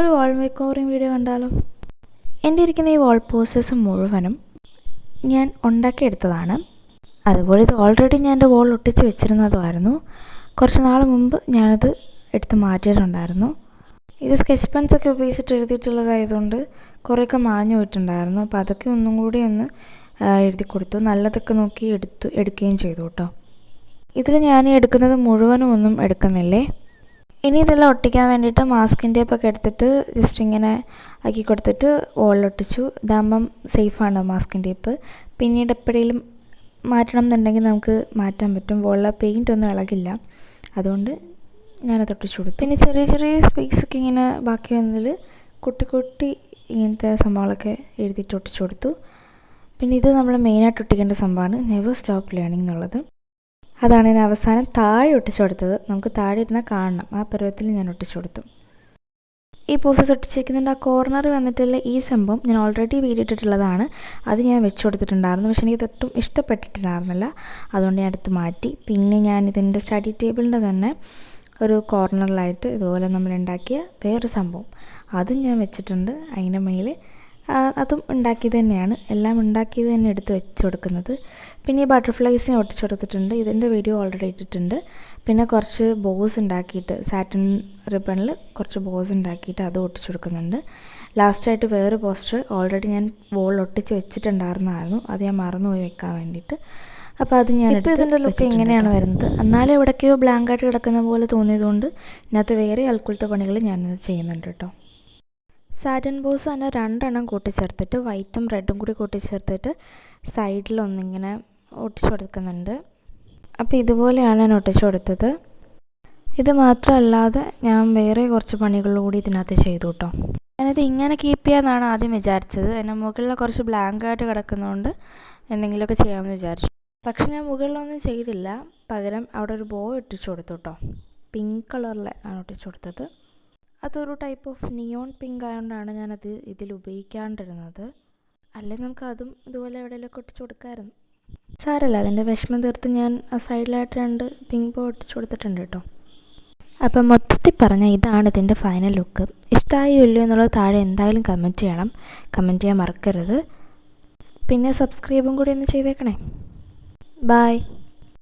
ഒരു വാൾ make ഓവറിങ് video കണ്ടാലോ? എൻ്റെ ഇരിക്കുന്ന ഈ വാൾ പോസ്റ്റേഴ്സ് മുഴുവനും ഞാൻ ഉണ്ടാക്കിയെടുത്തതാണ്. അതുപോലെ ഇത് ഓൾറെഡി ഞാൻ എൻ്റെ വാൾ ഒട്ടിച്ച് വെച്ചിരുന്നതുമായിരുന്നു. കുറച്ച് നാൾ മുമ്പ് ഞാനത് എടുത്ത് മാറ്റിയിട്ടുണ്ടായിരുന്നു. ഇത് സ്കെച്ച് പെൻസൊക്കെ ഉപയോഗിച്ചിട്ട് എഴുതിയിട്ടുള്ളതായതുകൊണ്ട് കുറേയൊക്കെ മാഞ്ഞു പോയിട്ടുണ്ടായിരുന്നു. അപ്പോൾ അതൊക്കെ ഒന്നും കൂടി ഒന്ന് എഴുതി കൊടുത്തു. നല്ലതൊക്കെ നോക്കി എടുക്കുകയും ചെയ്തു കേട്ടോ. ഇതിൽ ഞാൻ എടുക്കുന്നത് മുഴുവനും ഒന്നും എടുക്കുന്നില്ലേ. ഇനി ഇതെല്ലാം ഒട്ടിക്കാൻ വേണ്ടിയിട്ട് മാസ്കിൻ ടേപ്പൊക്കെ എടുത്തിട്ട് ജസ്റ്റ് ഇങ്ങനെ ആക്കി കൊടുത്തിട്ട് വോളിലൊട്ടിച്ചു. ഇതാകുമ്പം സേഫാണ് മാസ്കിൻ ടേപ്പ്. പിന്നീട് എപ്പോഴേലും മാറ്റണം എന്നുണ്ടെങ്കിൽ നമുക്ക് മാറ്റാൻ പറ്റും. വോളിലെ പെയിൻ്റ് ഒന്നും ഇളകില്ല. അതുകൊണ്ട് ഞാനത് ഒട്ടിച്ചു കൊടുത്തു. പിന്നെ ചെറിയ ചെറിയ സ്പേസൊക്കെ ഇങ്ങനെ ബാക്കി വന്നതിൽ കുട്ടി ഇങ്ങനത്തെ സംഭവങ്ങളൊക്കെ എഴുതിയിട്ട് ഒട്ടിച്ചു കൊടുത്തു. പിന്നെ ഇത് നമ്മൾ മെയിനായിട്ട് ഒട്ടിക്കേണ്ട സംഭവമാണ് നെവർ സ്റ്റോപ്പ് ലേണിംഗ് എന്നുള്ളത്. അതാണ് ഞാൻ അവസാനം താഴെ ഒട്ടിച്ചു കൊടുത്തത്. നമുക്ക് താഴെ ഇരുന്നാൽ കാണണം. ആ പരുവത്തിൽ ഞാൻ ഒട്ടിച്ചു കൊടുത്തു. ഈ പോസ്റ്റേഴ്സ് ഒട്ടിച്ചിരിക്കുന്നുണ്ട്. ആ കോർണർ വന്നിട്ടുള്ള ഈ സംഭവം ഞാൻ ഓൾറെഡി വീഡിയോ ഇട്ടിട്ടുള്ളതാണ്. അത് ഞാൻ വെച്ച് കൊടുത്തിട്ടുണ്ടായിരുന്നു. പക്ഷേ എനിക്ക് ഒട്ടും ഇഷ്ടപ്പെട്ടിട്ടുണ്ടായിരുന്നില്ല. അതുകൊണ്ട് ഞാൻ എടുത്ത് മാറ്റി. പിന്നെ ഞാൻ ഇതിൻ്റെ സ്റ്റഡി ടേബിളിൻ്റെ തന്നെ ഒരു കോർണറിലായിട്ട് ഇതുപോലെ നമ്മൾ ഉണ്ടാക്കിയ വേറൊരു സംഭവം അതും ഞാൻ വെച്ചിട്ടുണ്ട്. അതിൻ്റെ മേലെ അതും ഉണ്ടാക്കിയത് തന്നെയാണ്. എല്ലാം ഉണ്ടാക്കിയത് തന്നെ എടുത്ത് വെച്ച് കൊടുക്കുന്നത്. പിന്നെ ഈ ബട്ടർഫ്ലൈസിനെ ഒട്ടിച്ചു കൊടുത്തിട്ടുണ്ട്. ഇതിൻ്റെ വീഡിയോ ഓൾറെഡി ഇട്ടിട്ടുണ്ട്. പിന്നെ കുറച്ച് ബോസ് ഉണ്ടാക്കിയിട്ട് സാറ്റിൻ റിബണിൽ കുറച്ച് ബോസ് ഉണ്ടാക്കിയിട്ട് അത് ഒട്ടിച്ചു കൊടുക്കുന്നുണ്ട്. ലാസ്റ്റായിട്ട് വേറെ പോസ്റ്റർ ഓൾറെഡി ഞാൻ വോളിൽ ഒട്ടിച്ച് വെച്ചിട്ടുണ്ടായിരുന്നതായിരുന്നു. അത് ഞാൻ മറന്നുപോയി വെക്കാൻ വേണ്ടിയിട്ട്. അപ്പോൾ അത് ഞാൻ ഇപ്പോൾ ഇതിൻ്റെ ലുക്ക് ഇങ്ങനെയാണ് വരുന്നത്. എന്നാലും എവിടേക്കോ ബ്ലാങ്കായിട്ട് കിടക്കുന്ന പോലെ തോന്നിയതുകൊണ്ട് ഇതിനകത്ത് വേറെ അൽക്കുലത്തെ പണികൾ ഞാനിത് ചെയ്യുന്നുണ്ട് കേട്ടോ. സാറ്റിൻ ബോസ് തന്നെ 2 എണ്ണം കൂട്ടിച്ചേർത്തിട്ട് വൈറ്റും റെഡും കൂടി കൂട്ടിച്ചേർത്തിട്ട് സൈഡിലൊന്നിങ്ങനെ ഒട്ടിച്ചു കൊടുക്കുന്നുണ്ട്. അപ്പോൾ ഇതുപോലെയാണ് ഞാൻ ഒട്ടിച്ചു കൊടുത്തത്. ഇത് മാത്രമല്ലാതെ ഞാൻ വേറെ കുറച്ച് പണികൾ കൂടി ഇതിനകത്ത് ചെയ്തു കേട്ടോ. ഞാനിത് ഇങ്ങനെ കീപ്പ് ചെയ്യാമെന്നാണ് ആദ്യം വിചാരിച്ചത്. എൻ്റെ മുകളിൽ കുറച്ച് ബ്ലാങ്കായിട്ട് കിടക്കുന്നതുകൊണ്ട് എന്തെങ്കിലുമൊക്കെ ചെയ്യാമെന്ന് വിചാരിച്ചു. പക്ഷെ ഞാൻ മുകളിലൊന്നും ചെയ്തില്ല. പകരം അവിടെ ഒരു ബോ ഒട്ടിച്ചു കൊടുത്തു കേട്ടോ. പിങ്ക് കളറിലാണ് ഒട്ടിച്ചു കൊടുത്തത്. അതൊരു ടൈപ്പ് ഓഫ് നിയോൺ പിങ്ക് ആയതുകൊണ്ടാണ് ഞാനത് ഇതിൽ ഉപയോഗിക്കാണ്ടിരുന്നത്. അല്ലെങ്കിൽ നമുക്ക് അതും ഇതുപോലെ എവിടെയെങ്കിലുമൊക്കെ ഒട്ടിച്ചു കൊടുക്കാമായിരുന്നു. സാരമില്ല, അതിൻ്റെ വിഷമം തീർത്ത് ഞാൻ ആ സൈഡിലായിട്ട് 2 പിങ്ക് ബോ ഒട്ടിച്ചു കൊടുത്തിട്ടുണ്ട് കേട്ടോ. അപ്പം മൊത്തത്തിൽ പറഞ്ഞാൽ ഇതാണ് ഇതിൻ്റെ ഫൈനൽ ലുക്ക്. ഇഷ്ടമായി ഇല്ലയോ എന്നുള്ളത് താഴെ എന്തായാലും കമൻറ്റ് ചെയ്യണം. കമൻറ്റ് ചെയ്യാൻ മറക്കരുത്. പിന്നെ സബ്സ്ക്രൈബും കൂടി ഒന്ന് ചെയ്തേക്കണേ. Bye.